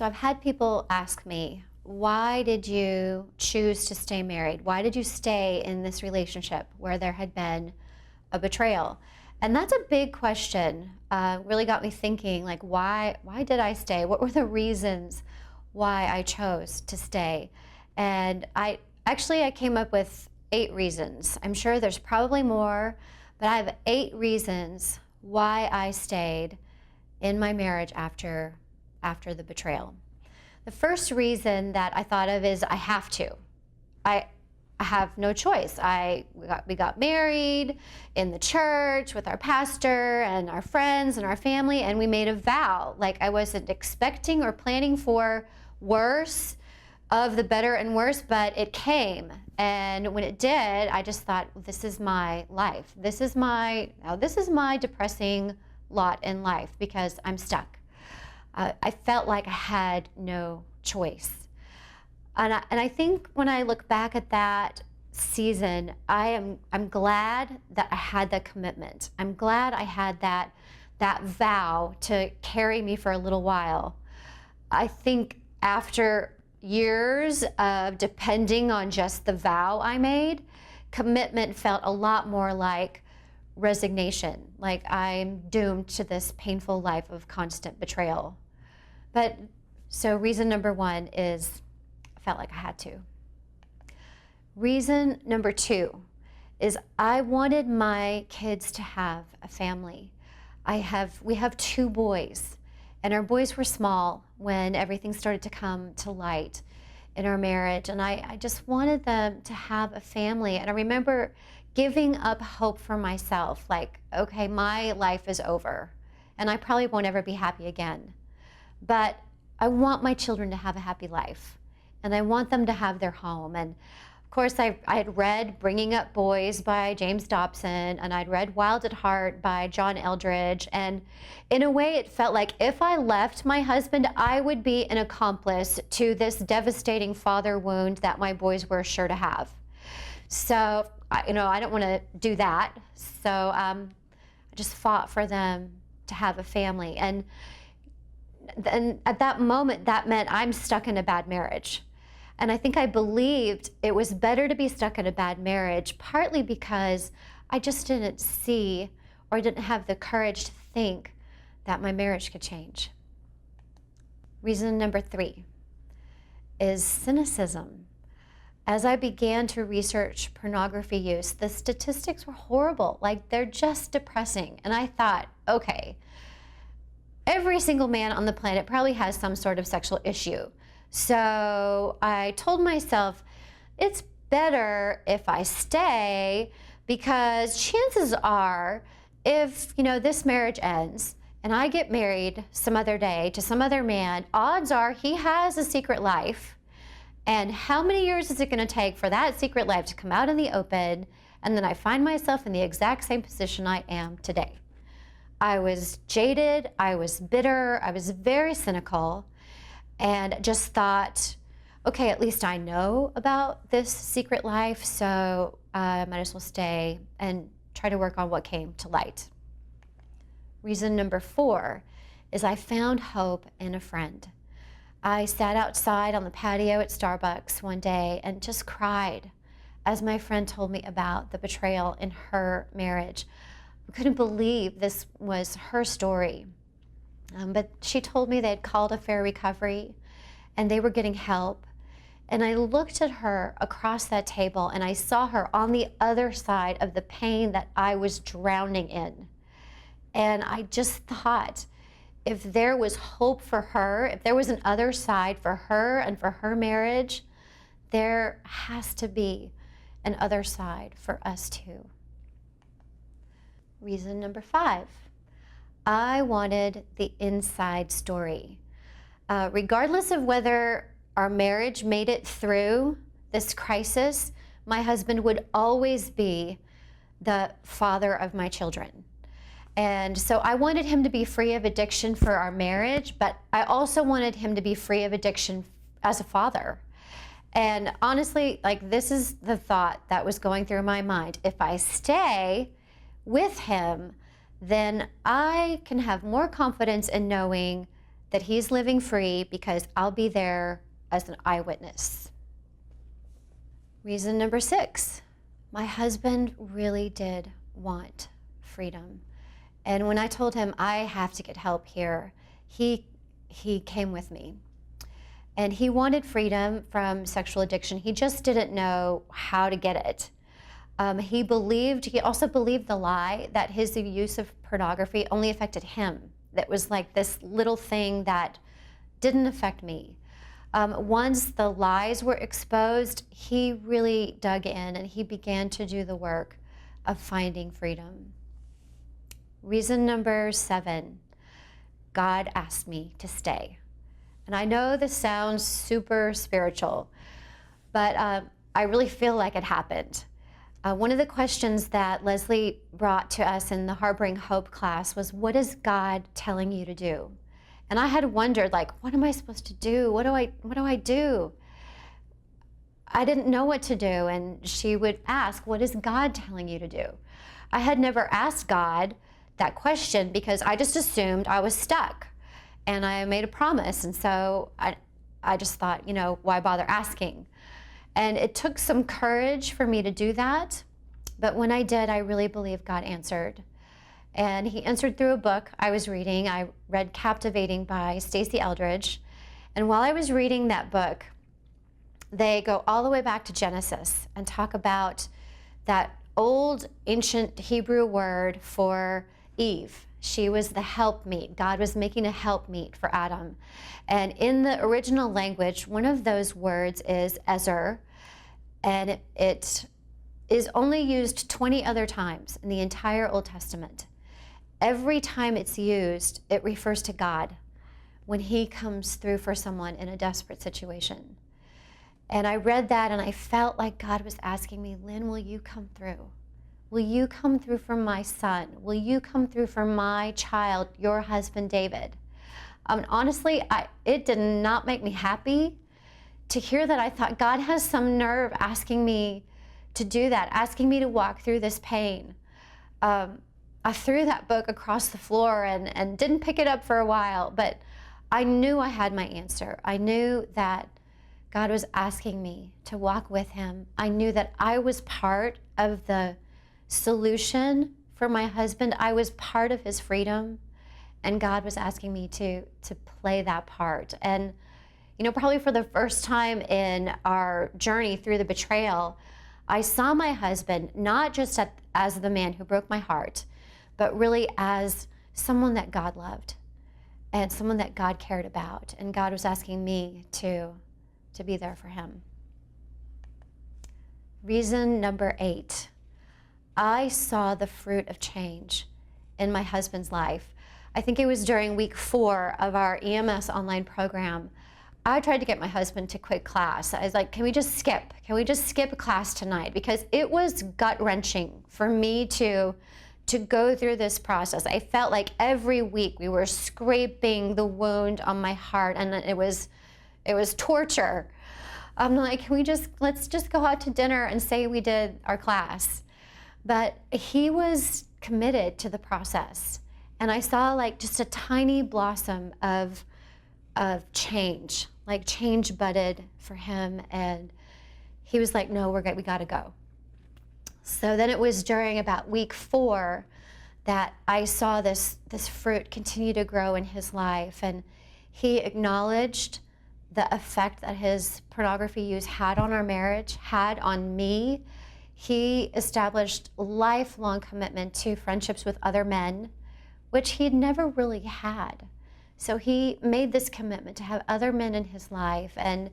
So I've had people ask me, why did you choose to stay married? Why did you stay in this relationship where there had been a betrayal? And that's a big question. Really got me thinking, like, why did I stay? What were the reasons why I chose to stay? And I came up with 8 reasons. I'm sure there's probably more, but I have 8 reasons why I stayed in my marriage after the betrayal. The first reason that I thought of is I have to. I have no choice. We got married in the church with our pastor and our friends and our family, and we made a vow. Like, I wasn't expecting or planning for worse, of the better and worse, but it came. And when it did, I just thought, this is my life. This is my depressing lot in life because I'm stuck. I felt like I had no choice. And I think when I look back at that season, I'm glad that I had that commitment. I'm glad I had that vow to carry me for a little while. I think after years of depending on just the vow I made, commitment felt a lot more like resignation, like I'm doomed to this painful life of constant betrayal. But so reason number 1 is I felt like I had to. Reason number 2 is I wanted my kids to have a family. We have 2 boys, and our boys were small when everything started to come to light in our marriage, and I just wanted them to have a family. And I remember giving up hope for myself, like, okay, my life is over, and I probably won't ever be happy again. But I want my children to have a happy life, and I want them to have their home. And of course, I had read Bringing Up Boys by James Dobson, and I'd read Wild at Heart by John Eldredge. And in a way, it felt like if I left my husband, I would be an accomplice to this devastating father wound that my boys were sure to have. So, I don't want to do that. So I just fought for them to have a family. And at that moment, that meant I'm stuck in a bad marriage. And I think I believed it was better to be stuck in a bad marriage, partly because I just didn't see or didn't have the courage to think that my marriage could change. Reason number 3 is cynicism. As I began to research pornography use, the statistics were horrible. Like, they're just depressing. And I thought, okay, every single man on the planet probably has some sort of sexual issue. So I told myself, it's better if I stay, because chances are, if this marriage ends and I get married some other day to some other man, odds are he has a secret life. And how many years is it going to take for that secret life to come out in the open, and then I find myself in the exact same position I am today? I was jaded, I was bitter, I was very cynical, and just thought, okay, at least I know about this secret life, so I might as well stay and try to work on what came to light. Reason number 4 is I found hope in a friend. I sat outside on the patio at Starbucks one day and just cried as my friend told me about the betrayal in her marriage. I couldn't believe this was her story. But she told me they had called a fair recovery and they were getting help. And I looked at her across that table and I saw her on the other side of the pain that I was drowning in. And I just thought, if there was hope for her, if there was an other side for her and for her marriage, there has to be an other side for us too. Reason number 5. I wanted the inside story. Regardless of whether our marriage made it through this crisis, my husband would always be the father of my children. And so I wanted him to be free of addiction for our marriage, but I also wanted him to be free of addiction as a father. And honestly, like, this is the thought that was going through my mind. If I stay with him, then I can have more confidence in knowing that he's living free because I'll be there as an eyewitness. Reason number 6, my husband really did want freedom. And when I told him I have to get help here, he came with me. And he wanted freedom from sexual addiction. He just didn't know how to get it. He also believed the lie that his use of pornography only affected him. That was like this little thing that didn't affect me. Once the lies were exposed, he really dug in and he began to do the work of finding freedom. Reason number 7, God asked me to stay. And I know this sounds super spiritual, but I really feel like it happened. One of the questions that Leslie brought to us in the Harboring Hope class was, what is God telling you to do? And I had wondered, like, what am I supposed to do? What do I do? I didn't know what to do. And she would ask, what is God telling you to do? I had never asked God that question because I just assumed I was stuck. And I made a promise. And so I just thought, why bother asking? And it took some courage for me to do that. But when I did, I really believe God answered. And he answered through a book I was reading. I read Captivating by Stacey Eldridge. And while I was reading that book, they go all the way back to Genesis and talk about that old ancient Hebrew word for Eve. She was the helpmeet. God was making a helpmeet for Adam. And in the original language, one of those words is ezer, and it is only used 20 other times in the entire Old Testament. Every time it's used, it refers to God when he comes through for someone in a desperate situation. And I read that and I felt like God was asking me, Lynn, will you come through? Will you come through for my son? Will you come through for my child, your husband, David? Honestly, it did not make me happy to hear that. I thought, God has some nerve asking me to do that, asking me to walk through this pain. I threw that book across the floor and didn't pick it up for a while, but I knew I had my answer. I knew that God was asking me to walk with him. I knew that I was part of the solution for my husband. I was part of his freedom, and God was asking me to play that part. And probably for the first time in our journey through the betrayal, I saw my husband not just as the man who broke my heart, but really as someone that God loved and someone that God cared about. And God was asking me to be there for him. Reason number 8, I saw the fruit of change in my husband's life. I think it was during week 4 of our EMS online program. I tried to get my husband to quit class. I was like, can we just skip? Can we just skip class tonight? Because it was gut-wrenching for me to go through this process. I felt like every week we were scraping the wound on my heart, and it was torture. I'm like, let's just go out to dinner and say we did our class. But he was committed to the process. And I saw like just a tiny blossom of change, like change budded for him. And he was like, no, we gotta go. So then it was during about week 4 that I saw this fruit continue to grow in his life. And he acknowledged the effect that his pornography use had on our marriage, had on me. He established lifelong commitment to friendships with other men, which he'd never really had. So he made this commitment to have other men in his life, and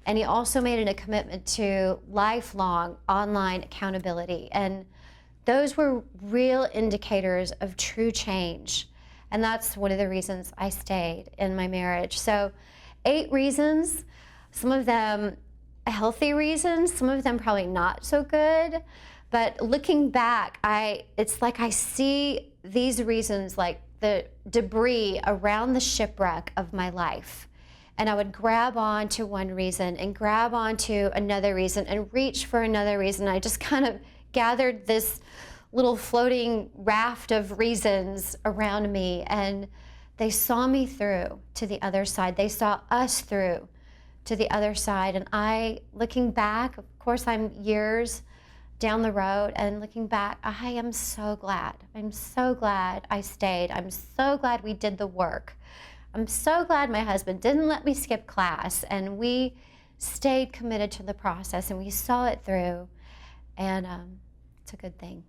he also made it a commitment to lifelong online accountability. And those were real indicators of true change. And that's one of the reasons I stayed in my marriage. So 8 reasons, some of them healthy reasons, some of them probably not so good. But looking back, it's like I see these reasons like the debris around the shipwreck of my life. And I would grab on to one reason and grab on to another reason and reach for another reason. I just kind of gathered this little floating raft of reasons around me. And they saw me through to the other side. They saw us through to the other side. And I, looking back, of course I'm years down the road, and looking back, I am so glad. I'm so glad I stayed. I'm so glad we did the work. I'm so glad my husband didn't let me skip class, and we stayed committed to the process, and we saw it through, and it's a good thing.